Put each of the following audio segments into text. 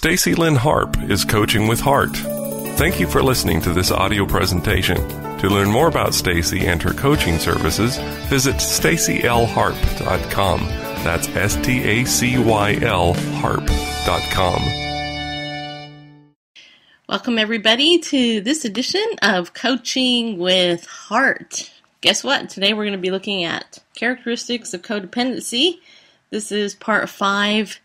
Stacy Lynn Harp is coaching with heart. Thank you for listening to this audio presentation. To learn more about Stacy and her coaching services, visit stacylharp.com. That's STACYL harp.com. Welcome everybody to this edition of Coaching with Heart. Guess what? Today we're going to be looking at characteristics of codependency. This is part 5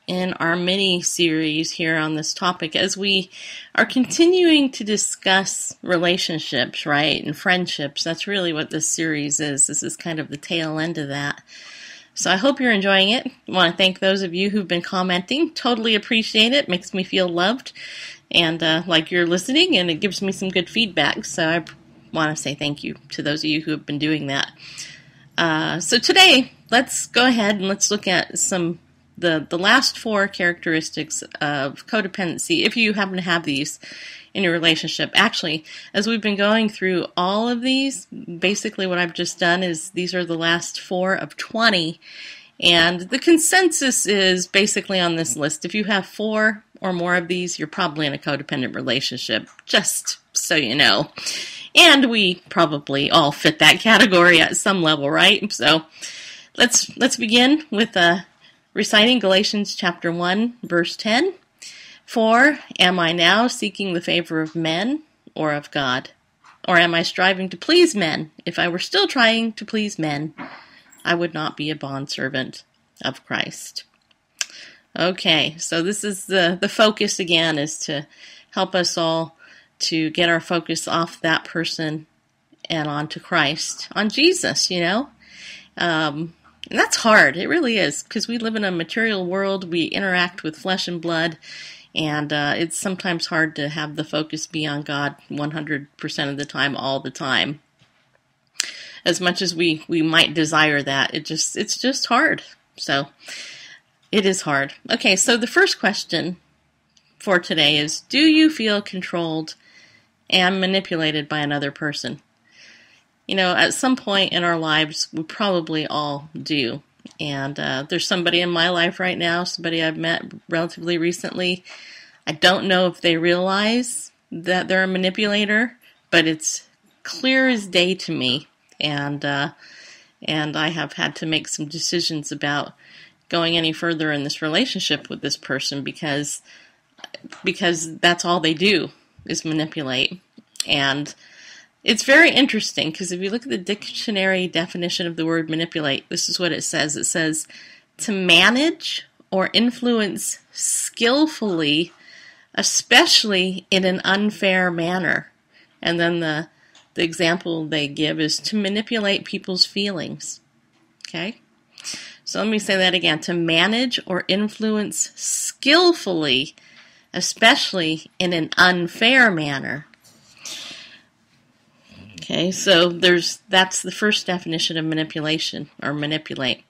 in our mini-series here on this topic as we are continuing to discuss relationships, right, and friendships. That's really what this series is. This is kind of the tail end of that. So I hope you're enjoying it. I want to thank those of you who've been commenting. Totally appreciate it. Makes me feel loved and like you're listening, and it gives me some good feedback. So I want to say thank you to those of you who have been doing that. So today, let's go ahead and let's look at some the last 4 characteristics of codependency, if you happen to have these in your relationship. Actually, as we've been going through all of these, basically what I've just done is these are the last 4 of 20, and the consensus is basically on this list. If you have 4 or more of these, you're probably in a codependent relationship, just so you know. And we probably all fit that category at some level, right? So let's begin with reciting Galatians chapter 1, verse 10. For am I now seeking the favor of men or of God? Or am I striving to please men? If I were still trying to please men, I would not be a bondservant of Christ. Okay, so this is the focus again, is to help us all to get our focus off that person and onto Christ, on Jesus, you know. And that's hard. It really is, because we live in a material world. We interact with flesh and blood, and it's sometimes hard to have the focus be on God 100% of the time, all the time. As much as we might desire that, it's just hard. So it is hard. Okay, so the first question for today is, do you feel controlled and manipulated by another person? You know, at some point in our lives, we probably all do. And there's somebody in my life right now, somebody I've met relatively recently. I don't know if they realize that they're a manipulator, but it's clear as day to me. And I have had to make some decisions about going any further in this relationship with this person because that's all they do is manipulate. And it's very interesting, because if you look at the dictionary definition of the word manipulate, this is what it says. It says to manage or influence skillfully, especially in an unfair manner. And then the example they give is to manipulate people's feelings. Okay? So let me say that again. To manage or influence skillfully, especially in an unfair manner. Okay, so that's the first definition of manipulation, or manipulate.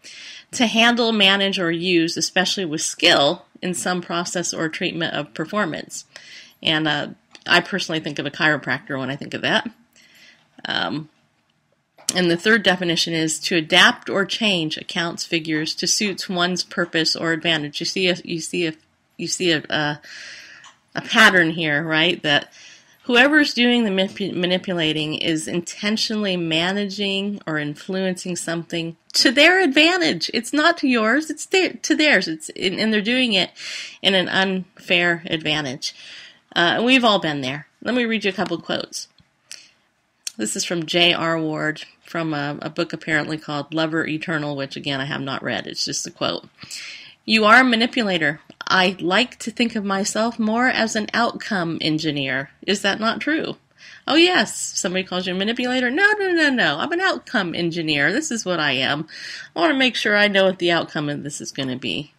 To handle, manage, or use, especially with skill, in some process or treatment of performance. And I personally think of a chiropractor when I think of that. And the third definition is to adapt or change accounts, figures to suit one's purpose or advantage. You see a pattern here, right? That whoever's doing the manipulating is intentionally managing or influencing something to their advantage. It's not to yours, it's to theirs. And they're doing it in an unfair advantage. We've all been there. Let me read you a couple quotes. This is from J.R. Ward, from a book apparently called Lover Eternal, which again I have not read. It's just a quote. You are a manipulator. I like to think of myself more as an outcome engineer. Is that not true? Oh yes, somebody calls you a manipulator. No. I'm an outcome engineer. This is what I am. I want to make sure I know what the outcome of this is going to be.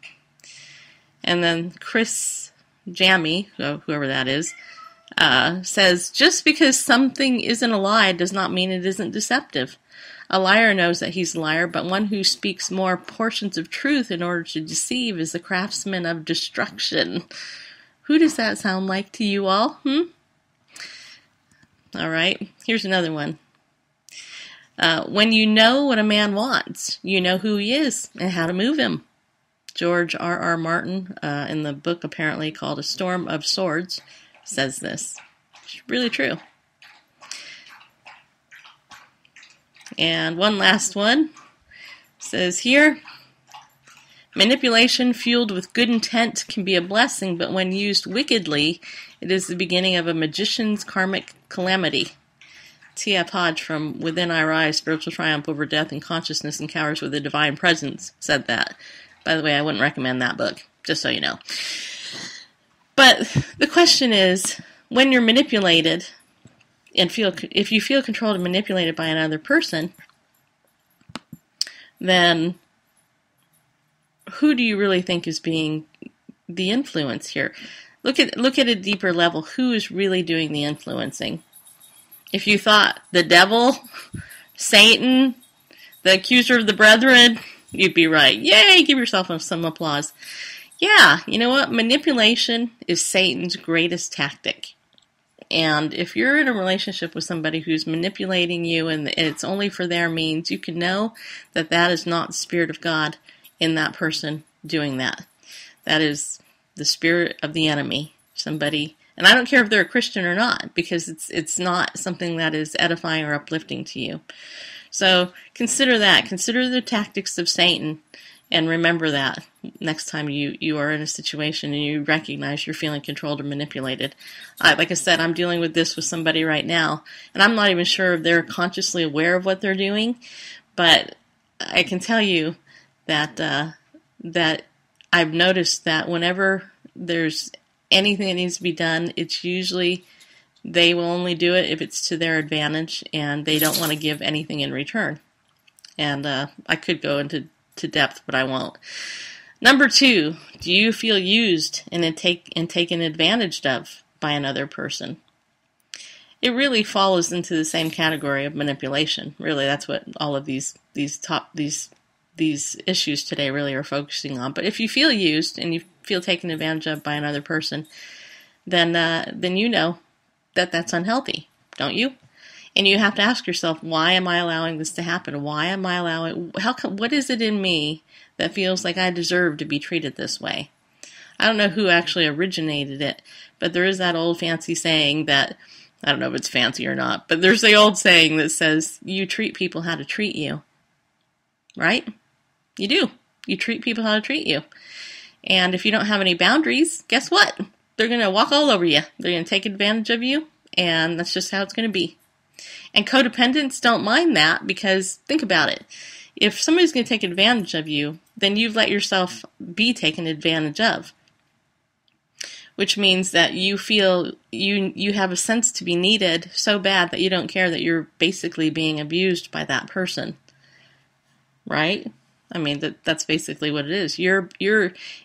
And then Chris Jammy, whoever that is, says, just because something isn't a lie does not mean it isn't deceptive. A liar knows that he's a liar, but one who speaks more portions of truth in order to deceive is the craftsman of destruction. Who does that sound like to you all? All right, here's another one. When you know what a man wants, you know who he is and how to move him. George R.R. Martin, in the book apparently called A Storm of Swords, says this. It's really true. And one last one says here, manipulation fueled with good intent can be a blessing, but when used wickedly, it is the beginning of a magician's karmic calamity. T.F. Hodge from Within I Rise, Spiritual Triumph Over Death and Consciousness Encounters with the Divine Presence said that. By the way, I wouldn't recommend that book, just so you know. But the question is, when you're manipulated, and if you feel controlled and manipulated by another person, then who do you really think is being the influence here? Look at a deeper level. Who is really doing the influencing? If you thought the devil, Satan, the accuser of the brethren, you'd be right. Yay, give yourself some applause. Yeah, you know what? Manipulation is Satan's greatest tactic. And if you're in a relationship with somebody who's manipulating you and it's only for their means, you can know that that is not the Spirit of God in that person doing that. That is the spirit of the enemy. Somebody, and I don't care if they're a Christian or not, because it's not something that is edifying or uplifting to you. So consider that. Consider the tactics of Satan. And remember that next time you are in a situation and you recognize you're feeling controlled or manipulated. Like I said, I'm dealing with this with somebody right now, and I'm not even sure if they're consciously aware of what they're doing, but I can tell you that that I've noticed that whenever there's anything that needs to be done, it's usually they will only do it if it's to their advantage, and they don't want to give anything in return. And I could go into depth, but I won't. Number 2, do you feel used and taken advantage of by another person? It really falls into the same category of manipulation. Really, that's what all of these issues today really are focusing on. But if you feel used and you feel taken advantage of by another person, then you know that that's unhealthy, don't you? And you have to ask yourself, why am I allowing this to happen? Why am I allowing, what is it in me that feels like I deserve to be treated this way? I don't know who actually originated it, but there is that old fancy saying that, I don't know if it's fancy or not, but there's the old saying that says, you treat people how to treat you. Right? You do. You treat people how to treat you. And if you don't have any boundaries, guess what? They're going to walk all over you. They're going to take advantage of you, and that's just how it's going to be. And codependents don't mind that, because think about it. If somebody's going to take advantage of you, then you've let yourself be taken advantage of. Which means that you feel you have a sense to be needed so bad that you don't care that you're basically being abused by that person. Right? I mean, that's basically what it is. You're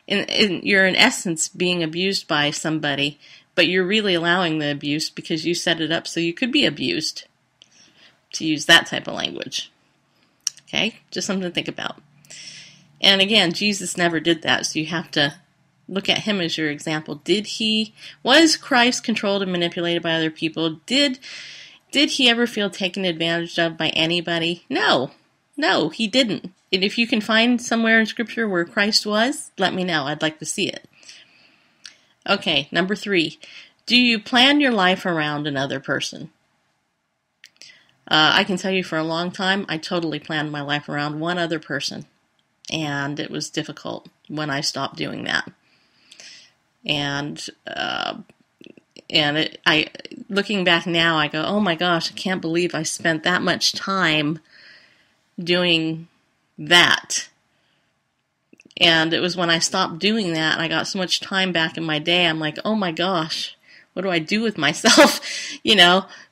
in essence being abused by somebody, but you're really allowing the abuse because you set it up so you could be abused. To use that type of language. Okay? Just something to think about. And again, Jesus never did that, so you have to look at him as your example. Was Christ controlled and manipulated by other people? Did he ever feel taken advantage of by anybody? No, he didn't. And if you can find somewhere in Scripture where Christ was, let me know. I'd like to see it. Okay, number 3. Do you plan your life around another person? I can tell you for a long time, I totally planned my life around one other person. And it was difficult when I stopped doing that. And looking back now, I go, oh my gosh, I can't believe I spent that much time doing that. And it was when I stopped doing that, and I got so much time back in my day, I'm like, oh my gosh, what do I do with myself?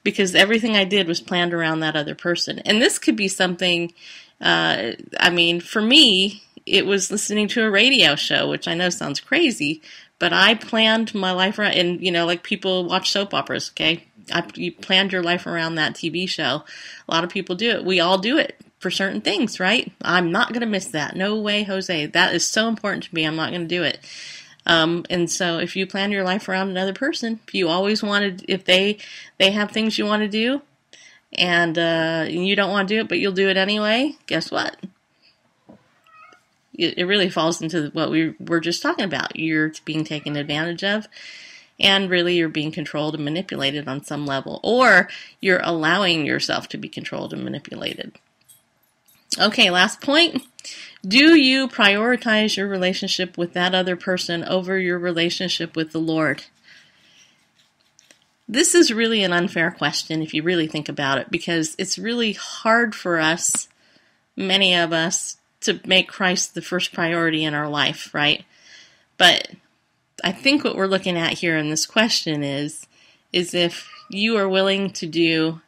Because everything I did was planned around that other person. And this could be something, for me, it was listening to a radio show, which I know sounds crazy, but I planned my life around, and, like people watch soap operas, okay? You planned your life around that TV show. A lot of people do it. We all do it for certain things, right? I'm not going to miss that. No way, Jose. That is so important to me. I'm not going to do it. And so if you plan your life around another person, if you always wanted, if they have things you want to do, and you don't want to do it, but you'll do it anyway, guess what? it really falls into what we were just talking about. You're being taken advantage of, and really you're being controlled and manipulated on some level, or you're allowing yourself to be controlled and manipulated. Okay, last point. Do you prioritize your relationship with that other person over your relationship with the Lord? This is really an unfair question if you really think about it, because it's really hard for us, many of us, to make Christ the first priority in our life, right? But I think what we're looking at here in this question is if you are willing to do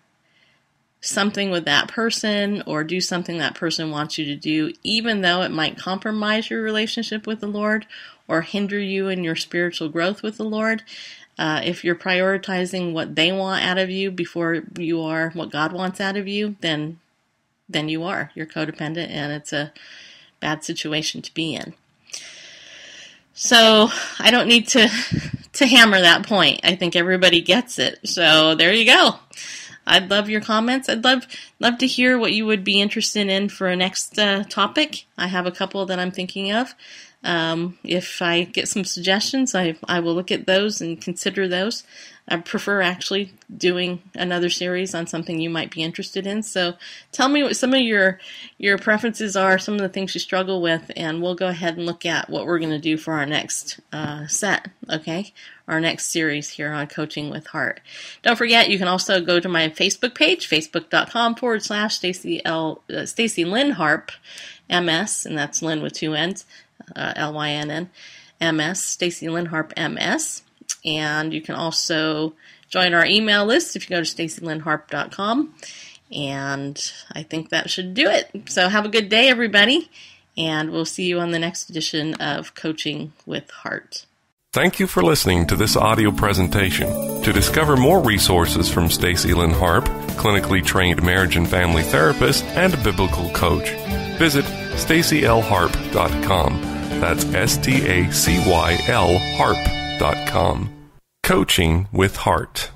something with that person or do something that person wants you to do, even though it might compromise your relationship with the Lord or hinder you in your spiritual growth with the Lord. If you're prioritizing what they want out of you before you are what God wants out of you, then you're codependent, and it's a bad situation to be in. So I don't need to hammer that point. I think everybody gets it. So there you go. I'd love your comments. I'd love to hear what you would be interested in for a next topic. I have a couple that I'm thinking of. If I get some suggestions, I will look at those and consider those. I prefer actually doing another series on something you might be interested in. So tell me what some of your preferences are, some of the things you struggle with, and we'll go ahead and look at what we're going to do for our next set, okay? Our next series here on Coaching with Heart. Don't forget, you can also go to my Facebook page, facebook.com/Stacey Lynn Harp, MS, and that's Lynn with two N's, Lynn, MS, Stacey Lynn Harp, MS. And you can also join our email list if you go to stacylynnharp.com. And I think that should do it. So have a good day, everybody. And we'll see you on the next edition of Coaching with Heart. Thank you for listening to this audio presentation. To discover more resources from Stacey Lynn Harp, clinically trained marriage and family therapist and biblical coach, visit stacyLharp.com. That's STACYL Harp.com. Coaching with Heart.